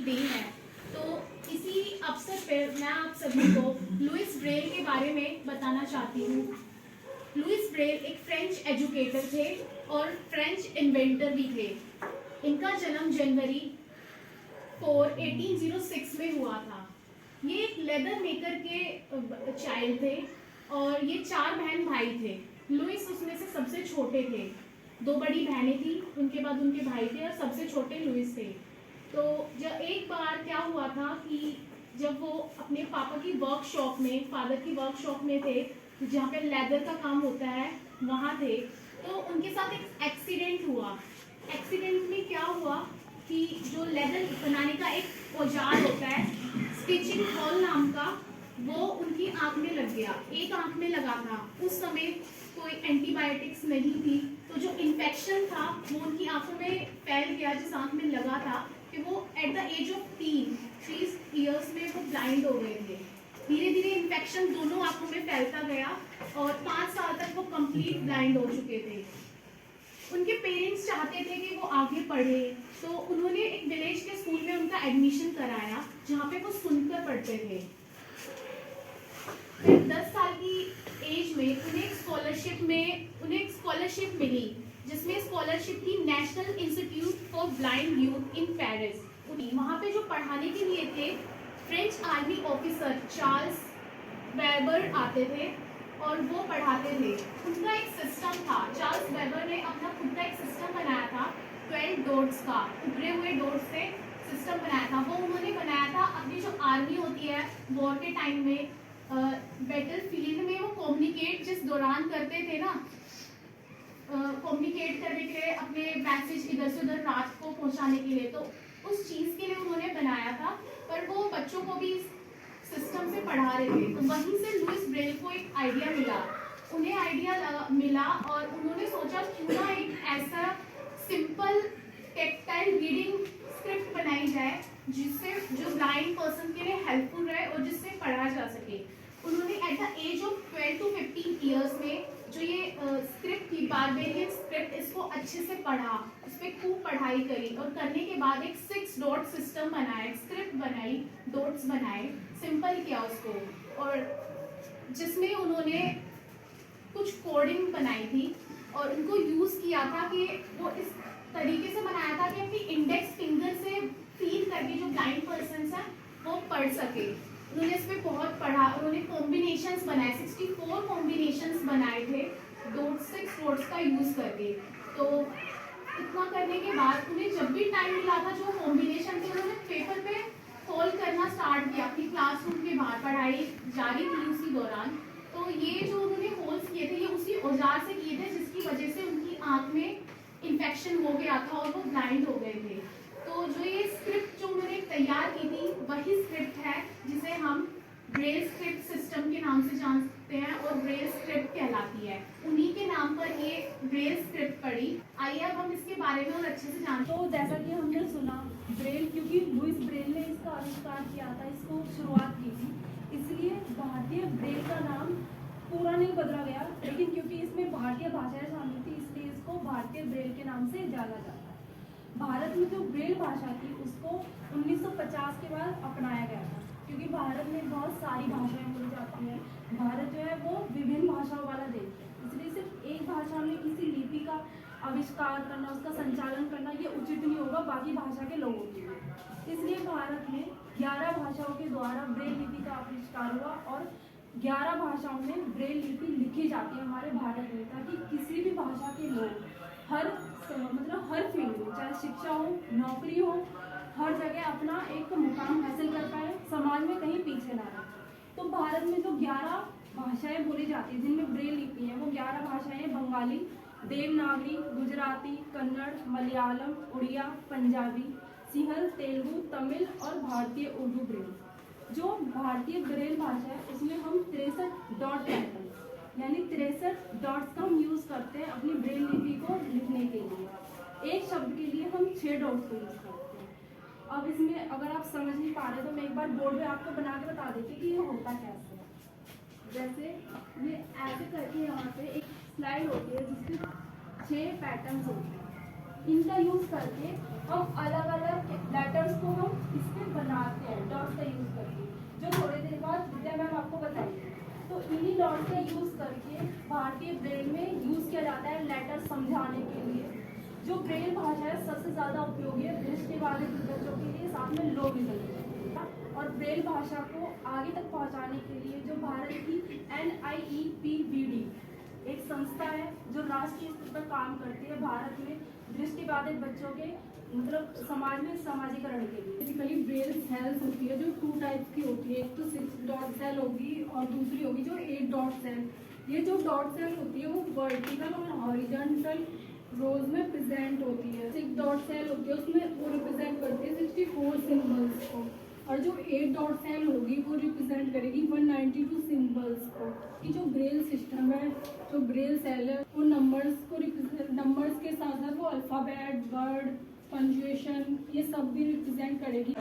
दी है। तो इसी अवसर पर मैं आप सभी को लुइस ब्रेल के बारे में बताना चाहती हूँ। लुइस ब्रेल एक फ्रेंच एजुकेटर थे और फ्रेंच इन्वेंटर भी थे। इनका जन्म जनवरी 4, 1806 में हुआ था। ये एक लेदर मेकर के चाइल्ड थे और ये 4 बहन भाई थे। लुइस उसमें से सबसे छोटे थे। 2 बड़ी बहनें थी, उनके बाद उनके भाई थे और सबसे छोटे लुइस थे। तो जब एक बार क्या हुआ था कि जब वो अपने पापा की वर्कशॉप में, फादर की वर्कशॉप में थे जहाँ पे लेदर का काम होता है, वहाँ थे, तो उनके साथ एक एक्सीडेंट हुआ। एक्सीडेंट में क्या हुआ कि जो लेदर बनाने का एक औजार होता है, स्टिचिंग हॉल नाम का, वो उनकी आंख में लग गया। एक आंख में लगा था। उस समय कोई एंटीबायोटिक्स नहीं थी, तो जो इन्फेक्शन था वो उनकी आंखों में फैल गया, जिस आंख में लगा था, कि वो at the age of 3 years में वो ब्लाइंड हो गए थे। धीरे धीरे इन्फेक्शन दोनों आंखों में फैलता गया और 5 साल तक वो कंप्लीट ब्लाइंड हो चुके थे। उनके पेरेंट्स चाहते थे कि वो आगे पढ़े, तो उन्होंने एक विलेज के स्कूल में उनका एडमिशन कराया, जहाँ पे वो सुनकर पढ़ते थे। फिर 10 साल की एज में उन्हें एक स्कॉलरशिप मिली, जिसमें स्कॉलरशिप थी national institute for blind youth in Paris. वहाँ पे जो पढ़ाने के लिए थे, French army officer Charles weber आते थे और वो पढ़ाते थे। उनका एक सिस्टम था, चार्ल्स वेबर ने अपना खुद का एक सिस्टम बनाया था, 12 डॉट्स का, उभरे हुए डॉट्स से सिस्टम बनाया था। वो उन्होंने बनाया था अपनी जो आर्मी होती है वॉर के टाइम में, बैटल फील्ड में वो कम्युनिकेट जिस दौरान करते थे ना, कम्युनिकेट करने के लिए, अपने मैसेज इधर से उधर रात को पहुंचाने के लिए, तो उस चीज़ के लिए उन्होंने बनाया था। पर वो बच्चों को भी सिस्टम से पढ़ा रहे थे, तो वहीं से लुइस ब्रेल को एक आइडिया मिला। उन्हें आइडिया मिला और उन्होंने सोचा क्यों ना एक ऐसा सिंपल टेक्टाइल रीडिंग स्क्रिप्ट बनाई जाए जिससे जो ब्लाइंड पर्सन के लिए हेल्पफुल रहे और जिससे पढ़ा जा सके। उन्होंने at the age of 12 to 15 years में जो ये स्क्रिप्ट थी, बारबेरियन स्क्रिप्ट, इसको अच्छे से पढ़ा, उस पर खूब पढ़ाई करी और करने के बाद एक 6 डॉट सिस्टम बनाया, स्क्रिप्ट बनाई, डॉट्स बनाए, सिंपल किया उसको, और जिसमें उन्होंने कुछ कोडिंग बनाई थी और उनको यूज़ किया था कि वो इस तरीके से बनाया था कि अपनी इंडेक्स फिंगर से फील करके जो ब्लाइंड पर्सन है वो पढ़ सके। उन्होंने इस पर बहुत पढ़ा, उन्होंने कॉम्बिनेशंस बनाए, 64 कॉम्बिनेशंस बनाए थे 6 डॉट्स का यूज़ करके। तो इतना करने के बाद उन्हें जब भी टाइम मिला था, जो कॉम्बिनेशन थे उन्होंने पेपर पे होल करना स्टार्ट किया। अपनी क्लासरूम के बाहर पढ़ाई जारी थी उसी दौरान। तो ये जो उन्होंने होल्स किए थे, ये उसी औजार से किए थे जिसकी वजह से उनकी आँख में इन्फेक्शन हो गया था और वो ब्लाइंड हो गए थे। तो जो ये स्क्रिप्ट जो उन्होंने तैयार की थी, वही स्क्रिप्ट है जिसे हम ब्रेल स्क्रिप्ट सिस्टम के नाम से जानते हैं और ब्रेल स्क्रिप्ट कहलाती है। उन्हीं के नाम पर ये ब्रेल स्क्रिप्ट पड़ी। आइए अब हम इसके बारे में और अच्छे से जानते हैं। तो जैसा कि हमने सुना, ब्रेल, क्योंकि लुइस ब्रेल ने इसका आविष्कार किया था, इसको शुरुआत की थी, इसलिए भारतीय ब्रेल का नाम पूरा नहीं बदला गया, लेकिन क्योंकि इसमें भारतीय भाषाएं शामिल थी, इसलिए इसको भारतीय ब्रेल के नाम से जाना जाता है। भारत में जो ब्रेल भाषा थी उसको 1950 के बाद अपनाया गया था, क्योंकि भारत में बहुत सारी भाषाएं बोली जाती हैं। भारत जो है वो विभिन्न भाषाओं वाला देश है, इसलिए सिर्फ एक भाषा में किसी लिपि का आविष्कार करना, उसका संचालन करना, ये उचित नहीं होगा बाकी भाषा के लोगों के लिए। इसलिए भारत में 11 भाषाओं के द्वारा ब्रेल लिपि का आविष्कार हुआ और 11 भाषाओं में ब्रेल लिपि लिखी जाती है हमारे भारत में, ताकि किसी भी भाषा के लोग हर फील्ड में, चाहे शिक्षा हो, नौकरी हो, हर जगह अपना एक मुकाम हासिल कर पाए, समाज में कहीं पीछे ना रहे। तो भारत में जो 11 भाषाएं बोली जाती है जिनमें ब्रेल लिपि है, वो 11 भाषाएं बंगाली, देवनागरी, गुजराती, कन्नड़, मलयालम, उड़िया, पंजाबी, सिंहल, तेलुगु, तमिल और भारतीय उर्दू ब्रेल। जो भारतीय ब्रेल भाषा है उसमें हम 63 डॉट पैटर्न, यानी 63 डॉट्स का हम यूज़ करते हैं अपनी ब्रेल लिपि को लिखने के लिए। एक शब्द के लिए हम 6 डॉट्स को यूज़ करते हैं। अब इसमें अगर आप समझ नहीं पा रहे तो मैं एक बार बोर्ड पे आपको बना के बता देती कि ये होता कैसे है। जैसे ये ऐसे करके यहाँ पे एक स्लाइड होती है जिसमें 6 पैटर्न्स होते हैं। इनका यूज़ करके हम अलग अलग लेटर्स को हम इस पर समझाने के लिए। जो ब्रेल भाषा है सबसे ज़्यादा उपयोगी है दृष्टिबाधित बच्चों के लिए, साथ में लो विजन के लिए। और ब्रेल भाषा को आगे तक पहुंचाने के लिए जो भारत की NIEPVD एक संस्था है जो राष्ट्रीय स्तर पर काम करती है भारत में दृष्टिबाधित बच्चों के मतलब समाज में समाजीकरण के लिए। बेसिकली ब्रेल सेल्स होती है जो 2 टाइप्स की होती है, एक तो 6 डॉट सेल होगी और दूसरी होगी जो 8 डॉट सेल। ये जो डॉट सेल होती है वो वर्टिकल और हॉरिजॉन्टल रोज में प्रेजेंट होती है। 6 डॉट सेल होती है उसमें वो रिप्रेजेंट करती है 64 सिंबल्स को, और जो 8 डॉट सेल होगी वो रिप्रेजेंट करेगी 192 सिंबल्स को। कि जो ब्रेल सिस्टम है, जो ब्रेल सेल है, वो नंबर्स के साथ साथ वो अल्फ़ाबेट, वर्ड, पंजुएशन ये सब भी रिप्रेजेंट करेगी।